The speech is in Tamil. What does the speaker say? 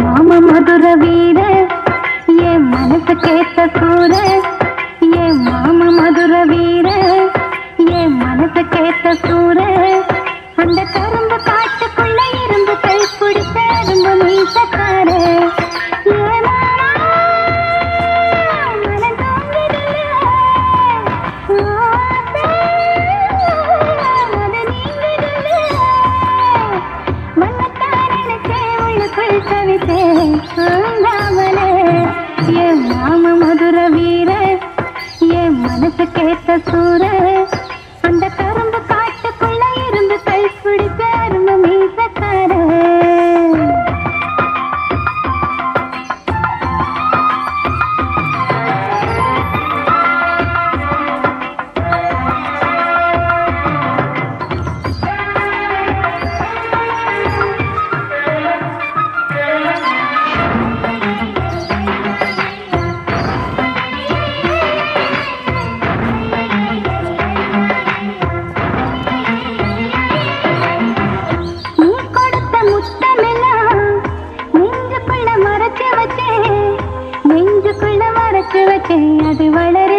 மாமா மதுர வீர என் மனசு கேட்ட சூர என் மாமா மதுர வீர என் மனசு கேட்ட சூர அந்த கரும்பு காட்டுக்குள்ள இருந்து கை பிடிச்ச அரும்பு மீசக்கார மாமா மதுர வீர என் மனசு கேட்ட சூர அந்த கரும்பு காட்டுக்குள்ள இருந்து கை பிடிச்ச அரும்பு மீசக்கார அது வளர